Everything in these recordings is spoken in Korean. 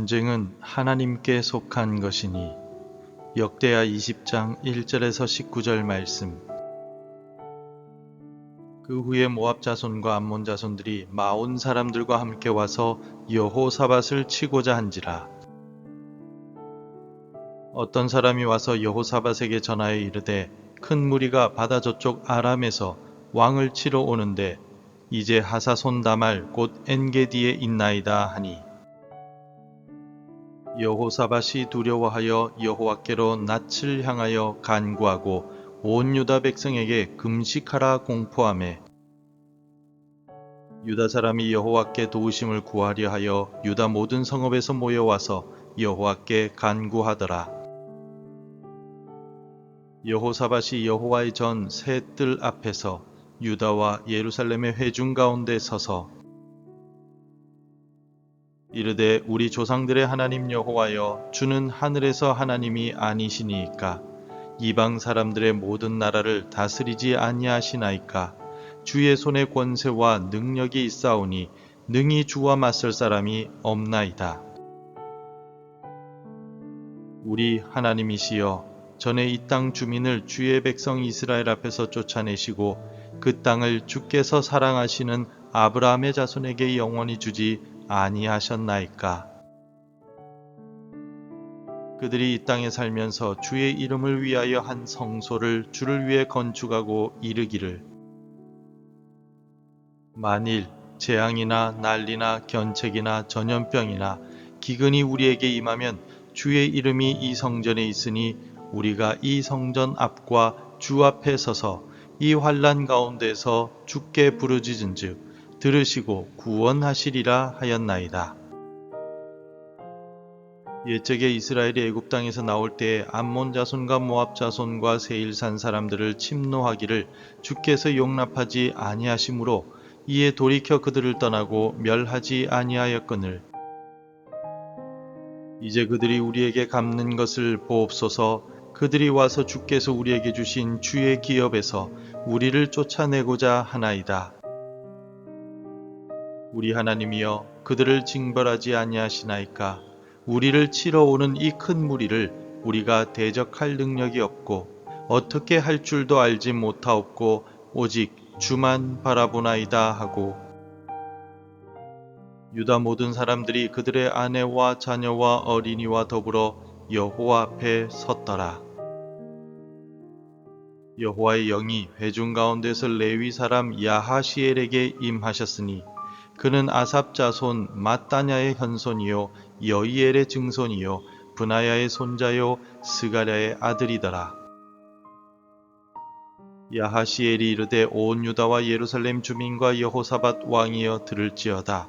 전쟁은 하나님께 속한 것이니. 역대하 20장 1절에서 19절 말씀. 그 후에 모압 자손과 암몬 자손들이 마온 사람들과 함께 와서 여호사밧을 치고자 한지라. 어떤 사람이 와서 여호사밧에게 전하여 이르되 큰 무리가 바다 저쪽 아람에서 왕을 치러 오는데 이제 하사손 다말 곧 엔게디에 있나이다 하니, 여호사밧이 두려워하여 여호와께로 낯을 향하여 간구하고 온 유다 백성에게 금식하라 공포하매, 유다 사람이 여호와께 도우심을 구하려 하여 유다 모든 성읍에서 모여와서 여호와께 간구하더라. 여호사밧이 여호와의 전 새 뜰 앞에서 유다와 예루살렘의 회중 가운데 서서 이르되 우리 조상들의 하나님 여호와여, 주는 하늘에서 하나님이 아니시니이까? 이방 사람들의 모든 나라를 다스리지 아니하시나이까? 주의 손에 권세와 능력이 있사오니 능히 주와 맞설 사람이 없나이다. 우리 하나님이시여, 전에 이 땅 주민을 주의 백성 이스라엘 앞에서 쫓아내시고 그 땅을 주께서 사랑하시는 아브라함의 자손에게 영원히 주지 아니하셨나이까? 그들이 이 땅에 살면서 주의 이름을 위하여 한 성소를 주를 위해 건축하고 이르기를, 만일 재앙이나 난리나 견책이나 전염병이나 기근이 우리에게 임하면 주의 이름이 이 성전에 있으니 우리가 이 성전 앞과 주 앞에 서서 이 환난 가운데서 주께 부르짖은즉 들으시고 구원하시리라 하였나이다. 옛적에 이스라엘이 애굽 땅에서 나올 때에 암몬 자손과 모압 자손과 세일산 사람들을 침노하기를 주께서 용납하지 아니하시므로 이에 돌이켜 그들을 떠나고 멸하지 아니하였거늘, 이제 그들이 우리에게 갚는 것을 보옵소서. 그들이 와서 주께서 우리에게 주신 주의 기업에서 우리를 쫓아내고자 하나이다. 우리 하나님이여, 그들을 징벌하지 아니하시나이까? 우리를 치러 오는 이 큰 무리를 우리가 대적할 능력이 없고 어떻게 할 줄도 알지 못하옵고 오직 주만 바라보나이다 하고, 유다 모든 사람들이 그들의 아내와 자녀와 어린이와 더불어 여호와 앞에 섰더라. 여호와의 영이 회중 가운데서 레위 사람 야하시엘에게 임하셨으니 그는 아삽 자손 마따냐의 현손이요 여이엘의 증손이요 브나야의 손자요 스가랴의 아들이더라. 야하시엘이 이르되 온 유다와 예루살렘 주민과 여호사밧 왕이여 들을지어다.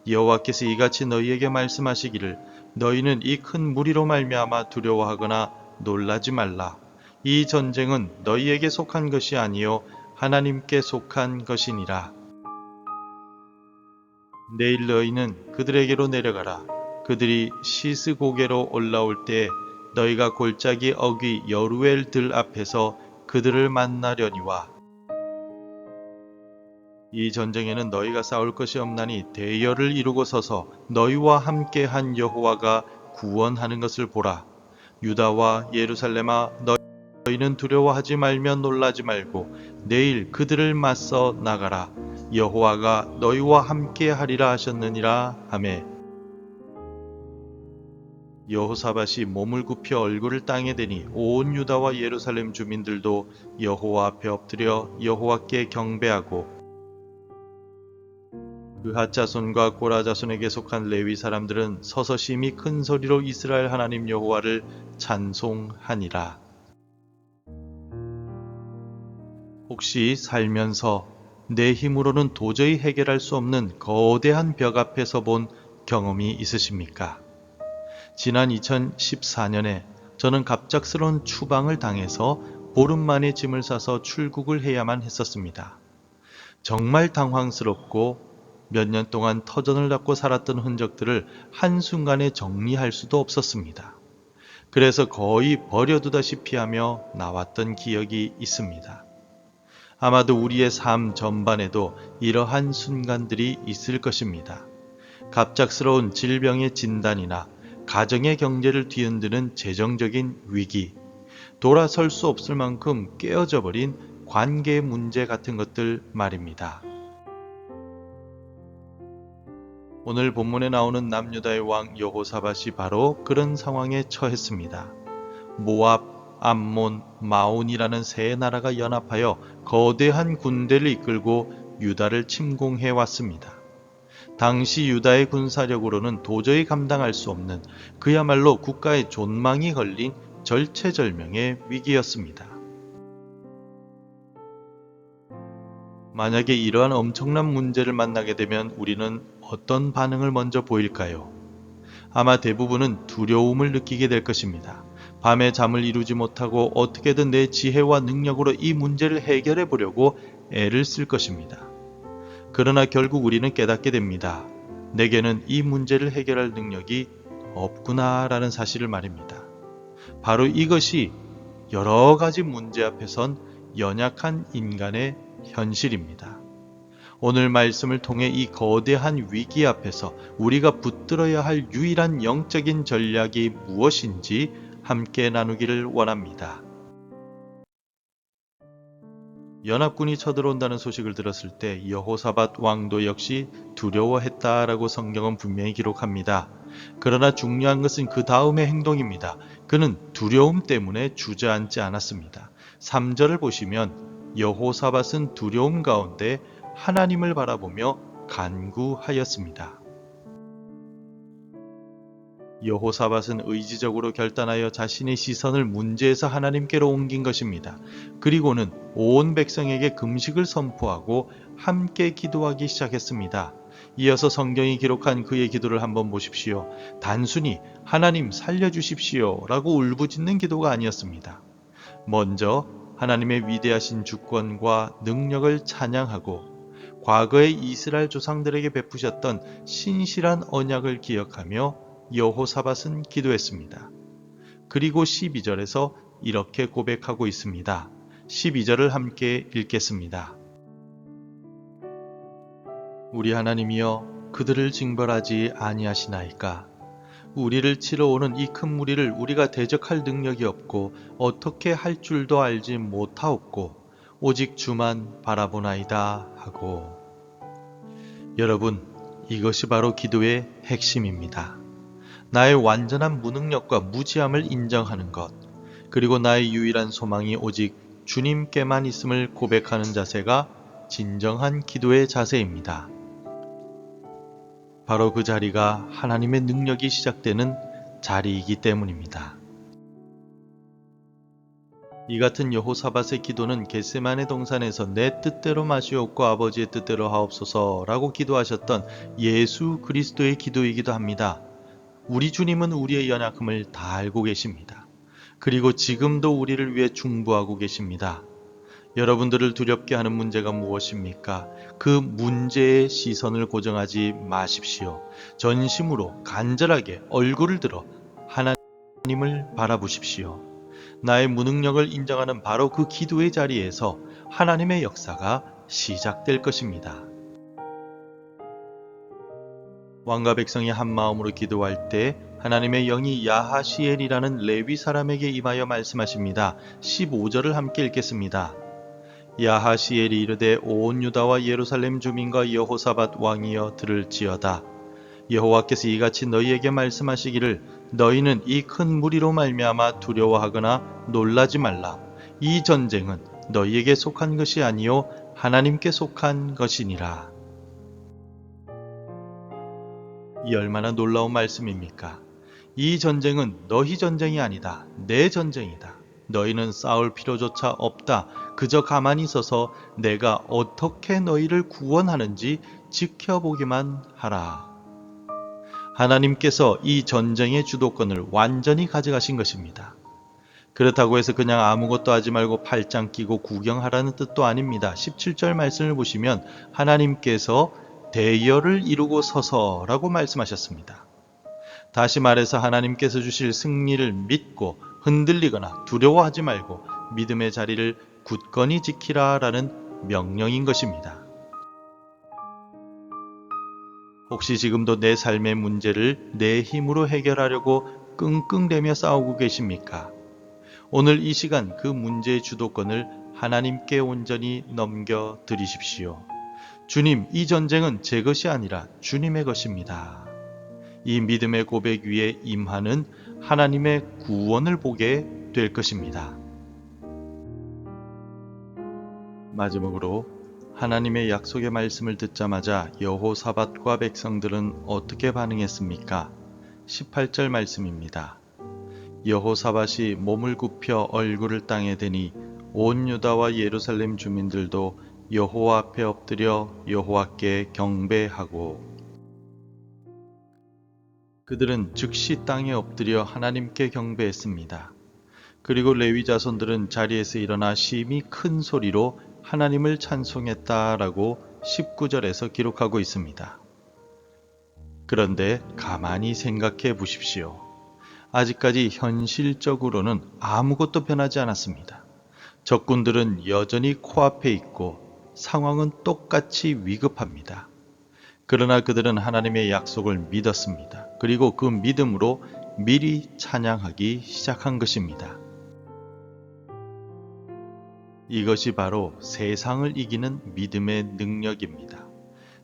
여호와께서 이같이 너희에게 말씀하시기를, 너희는 이 큰 무리로 말미암아 두려워하거나 놀라지 말라. 이 전쟁은 너희에게 속한 것이 아니요 하나님께 속한 것이니라. 내일 너희는 그들에게로 내려가라. 그들이 시스고게로 올라올 때 너희가 골짜기 어귀 여루엘 들 앞에서 그들을 만나려니와, 이 전쟁에는 너희가 싸울 것이 없나니 대열을 이루고 서서 너희와 함께 한 여호와가 구원하는 것을 보라. 유다와 예루살렘아, 너희는 두려워하지 말며 놀라지 말고 내일 그들을 맞서 나가라. 여호와가 너희와 함께 하리라 하셨느니라 하매, 여호사밧이 몸을 굽혀 얼굴을 땅에 대니 온 유다와 예루살렘 주민들도 여호와 앞에 엎드려 여호와께 경배하고, 그핫 자손과 고라 자손에게 속한 레위 사람들은 서서 심히 큰 소리로 이스라엘 하나님 여호와를 찬송하니라. 혹시 살면서 내 힘으로는 도저히 해결할 수 없는 거대한 벽 앞에 서본 경험이 있으십니까? 지난 2014년에 저는 갑작스러운 추방을 당해서 보름 만에 짐을 싸서 출국을 해야만 했었습니다. 정말 당황스럽고 몇 년 동안 터전을 잡고 살았던 흔적들을 한순간에 정리할 수도 없었습니다. 그래서 거의 버려두다시피 하며 나왔던 기억이 있습니다. 아마도 우리의 삶 전반에도 이러한 순간들이 있을 것입니다. 갑작스러운 질병의 진단이나 가정의 경제를 뒤흔드는 재정적인 위기, 돌아설 수 없을 만큼 깨어져 버린 관계 문제 같은 것들 말입니다. 오늘 본문에 나오는 남유다의 왕 여호사밧이 바로 그런 상황에 처했습니다. 모압, 암몬, 마온이라는 세 나라가 연합하여 거대한 군대를 이끌고 유다를 침공해 왔습니다. 당시 유다의 군사력으로는 도저히 감당할 수 없는 그야말로 국가의 존망이 걸린 절체절명의 위기였습니다. 만약에 이러한 엄청난 문제를 만나게 되면 우리는 어떤 반응을 먼저 보일까요? 아마 대부분은 두려움을 느끼게 될 것입니다. 밤에 잠을 이루지 못하고 어떻게든 내 지혜와 능력으로 이 문제를 해결해 보려고 애를 쓸 것입니다. 그러나 결국 우리는 깨닫게 됩니다. 내게는 이 문제를 해결할 능력이 없구나라는 사실을 말입니다. 바로 이것이 여러 가지 문제 앞에선 연약한 인간의 현실입니다. 오늘 말씀을 통해 이 거대한 위기 앞에서 우리가 붙들어야 할 유일한 영적인 전략이 무엇인지 함께 나누기를 원합니다. 연합군이 쳐들어온다는 소식을 들었을 때 여호사밧 왕도 역시 두려워했다라고 성경은 분명히 기록합니다. 그러나 중요한 것은 그 다음의 행동입니다. 그는 두려움 때문에 주저앉지 않았습니다. 3절을 보시면 여호사밧은 두려움 가운데 하나님을 바라보며 간구하였습니다. 여호사밧은 의지적으로 결단하여 자신의 시선을 문제에서 하나님께로 옮긴 것입니다. 그리고는 온 백성에게 금식을 선포하고 함께 기도하기 시작했습니다. 이어서 성경이 기록한 그의 기도를 한번 보십시오. 단순히 하나님 살려주십시오 라고 울부짖는 기도가 아니었습니다. 먼저 하나님의 위대하신 주권과 능력을 찬양하고 과거의 이스라엘 조상들에게 베푸셨던 신실한 언약을 기억하며 여호사밧은 기도했습니다. 그리고 12절에서 이렇게 고백하고 있습니다. 12절을 함께 읽겠습니다. 우리 하나님이여 그들을 징벌하지 아니하시나이까. 우리를 치러 오는 이 큰 무리를 우리가 대적할 능력이 없고 어떻게 할 줄도 알지 못하옵고 오직 주만 바라보나이다 하고. 여러분, 이것이 바로 기도의 핵심입니다. 나의 완전한 무능력과 무지함을 인정하는 것, 그리고 나의 유일한 소망이 오직 주님께만 있음을 고백하는 자세가 진정한 기도의 자세입니다. 바로 그 자리가 하나님의 능력이 시작되는 자리이기 때문입니다. 이 같은 여호사밧의 기도는 겟세마네 동산에서 내 뜻대로 마시옵고 아버지의 뜻대로 하옵소서라고 기도하셨던 예수 그리스도의 기도이기도 합니다. 우리 주님은 우리의 연약함을 다 알고 계십니다. 그리고 지금도 우리를 위해 중보하고 계십니다. 여러분들을 두렵게 하는 문제가 무엇입니까? 그 문제의 시선을 고정하지 마십시오. 전심으로 간절하게 얼굴을 들어 하나님을 바라보십시오. 나의 무능력을 인정하는 바로 그 기도의 자리에서 하나님의 역사가 시작될 것입니다. 왕과 백성이 한 마음으로 기도할 때 하나님의 영이 야하시엘이라는 레위 사람에게 임하여 말씀하십니다. 15절을 함께 읽겠습니다. 야하시엘이 이르되 온 유다와 예루살렘 주민과 여호사밧 왕이여 들을지어다. 여호와께서 이같이 너희에게 말씀하시기를 너희는 이 큰 무리로 말미암아 두려워하거나 놀라지 말라. 이 전쟁은 너희에게 속한 것이 아니요 하나님께 속한 것이니라. 이 얼마나 놀라운 말씀입니까? 이 전쟁은 너희 전쟁이 아니다. 내 전쟁이다. 너희는 싸울 필요조차 없다. 그저 가만히 서서 내가 어떻게 너희를 구원하는지 지켜보기만 하라. 하나님께서 이 전쟁의 주도권을 완전히 가져가신 것입니다. 그렇다고 해서 그냥 아무것도 하지 말고 팔짱 끼고 구경하라는 뜻도 아닙니다. 17절 말씀을 보시면 하나님께서 대열을 이루고 서서라고 말씀하셨습니다. 다시 말해서 하나님께서 주실 승리를 믿고 흔들리거나 두려워하지 말고 믿음의 자리를 굳건히 지키라라는 명령인 것입니다. 혹시 지금도 내 삶의 문제를 내 힘으로 해결하려고 끙끙대며 싸우고 계십니까? 오늘 이 시간 그 문제의 주도권을 하나님께 온전히 넘겨 드리십시오. 주님, 이 전쟁은 제 것이 아니라 주님의 것입니다. 이 믿음의 고백 위에 임하는 하나님의 구원을 보게 될 것입니다. 마지막으로 하나님의 약속의 말씀을 듣자마자 여호사밧과 백성들은 어떻게 반응했습니까? 18절 말씀입니다. 여호사밧이 몸을 굽혀 얼굴을 땅에 대니 온 유다와 예루살렘 주민들도 여호와 앞에 엎드려 여호와께 경배하고, 그들은 즉시 땅에 엎드려 하나님께 경배했습니다. 그리고 레위 자손들은 자리에서 일어나 심히 큰 소리로 하나님을 찬송했다라고 19절에서 기록하고 있습니다. 그런데 가만히 생각해 보십시오. 아직까지 현실적으로는 아무것도 변하지 않았습니다. 적군들은 여전히 코앞에 있고 상황은 똑같이 위급합니다. 그러나 그들은 하나님의 약속을 믿었습니다. 그리고 그 믿음으로 미리 찬양하기 시작한 것입니다. 이것이 바로 세상을 이기는 믿음의 능력입니다.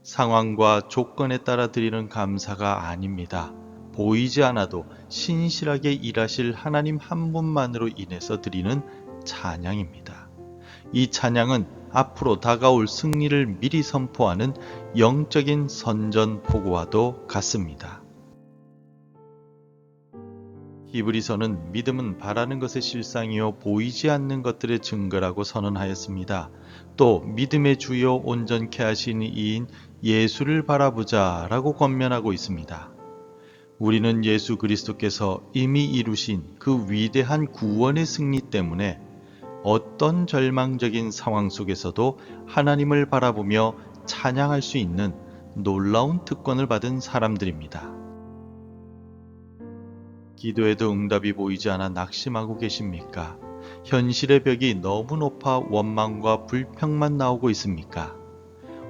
상황과 조건에 따라 드리는 감사가 아닙니다. 보이지 않아도 신실하게 일하실 하나님 한 분만으로 인해서 드리는 찬양입니다. 이 찬양은 앞으로 다가올 승리를 미리 선포하는 영적인 선전포고와도 같습니다. 히브리서는 믿음은 바라는 것의 실상이요 보이지 않는 것들의 증거라고 선언하였습니다. 또 믿음의 주요 온전케 하신 이인 예수를 바라보자 라고 권면하고 있습니다. 우리는 예수 그리스도께서 이미 이루신 그 위대한 구원의 승리 때문에 어떤 절망적인 상황 속에서도 하나님을 바라보며 찬양할 수 있는 놀라운 특권을 받은 사람들입니다. 기도에도 응답이 보이지 않아 낙심하고 계십니까? 현실의 벽이 너무 높아 원망과 불평만 나오고 있습니까?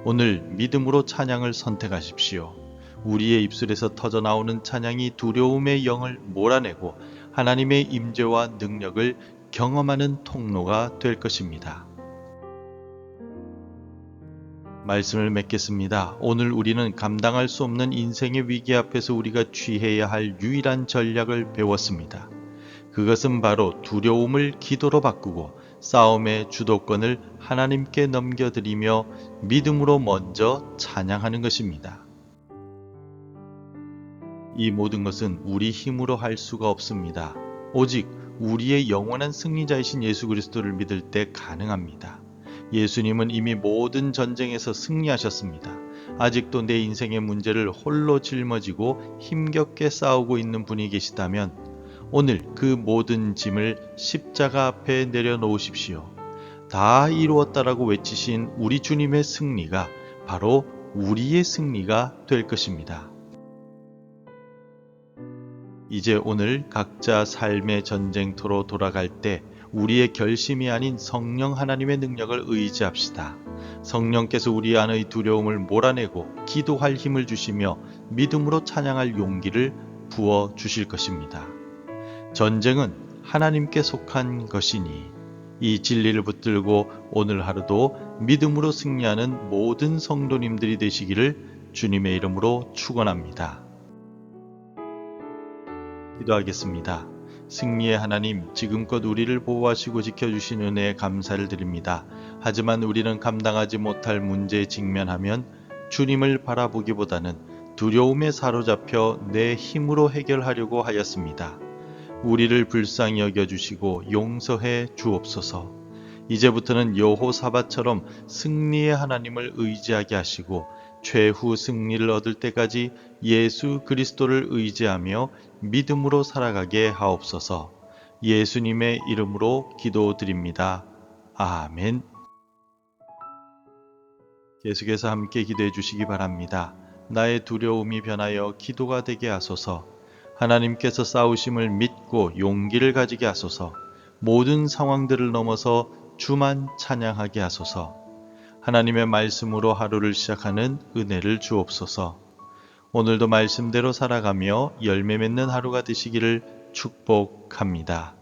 오늘 믿음으로 찬양을 선택하십시오. 우리의 입술에서 터져나오는 찬양이 두려움의 영을 몰아내고 하나님의 임재와 능력을 경험하는 통로가 될 것입니다. 말씀을 맺겠습니다. 오늘 우리는 감당할 수 없는 인생의 위기 앞에서 우리가 취해야 할 유일한 전략을 배웠습니다. 그것은 바로 두려움을 기도로 바꾸고 싸움의 주도권을 하나님께 넘겨드리며 믿음으로 먼저 찬양하는 것입니다. 이 모든 것은 우리 힘으로 할 수가 없습니다. 오직 우리의 영원한 승리자이신 예수 그리스도를 믿을 때 가능합니다. 예수님은 이미 모든 전쟁에서 승리하셨습니다. 아직도 내 인생의 문제를 홀로 짊어지고 힘겹게 싸우고 있는 분이 계시다면 오늘 그 모든 짐을 십자가 앞에 내려놓으십시오. 다 이루었다라고 외치신 우리 주님의 승리가 바로 우리의 승리가 될 것입니다. 이제 오늘 각자 삶의 전쟁터로 돌아갈 때 우리의 결심이 아닌 성령 하나님의 능력을 의지합시다. 성령께서 우리 안의 두려움을 몰아내고 기도할 힘을 주시며 믿음으로 찬양할 용기를 부어 주실 것입니다. 전쟁은 하나님께 속한 것이니 이 진리를 붙들고 오늘 하루도 믿음으로 승리하는 모든 성도님들이 되시기를 주님의 이름으로 축원합니다. 기도하겠습니다. 승리의 하나님, 지금껏 우리를 보호하시고 지켜주신 은혜에 감사를 드립니다. 하지만 우리는 감당하지 못할 문제에 직면하면 주님을 바라보기보다는 두려움에 사로잡혀 내 힘으로 해결하려고 하였습니다. 우리를 불쌍히 여겨주시고 용서해 주옵소서. 이제부터는 여호사밧처럼 승리의 하나님을 의지하게 하시고 최후 승리를 얻을 때까지 예수 그리스도를 의지하며 믿음으로 살아가게 하옵소서. 예수님의 이름으로 기도드립니다. 아멘. 계속해서 함께 기도해 주시기 바랍니다. 나의 두려움이 변하여 기도가 되게 하소서. 하나님께서 싸우심을 믿고 용기를 가지게 하소서. 모든 상황들을 넘어서 주만 찬양하게 하소서. 하나님의 말씀으로 하루를 시작하는 은혜를 주옵소서. 오늘도 말씀대로 살아가며 열매 맺는 하루가 되시기를 축복합니다.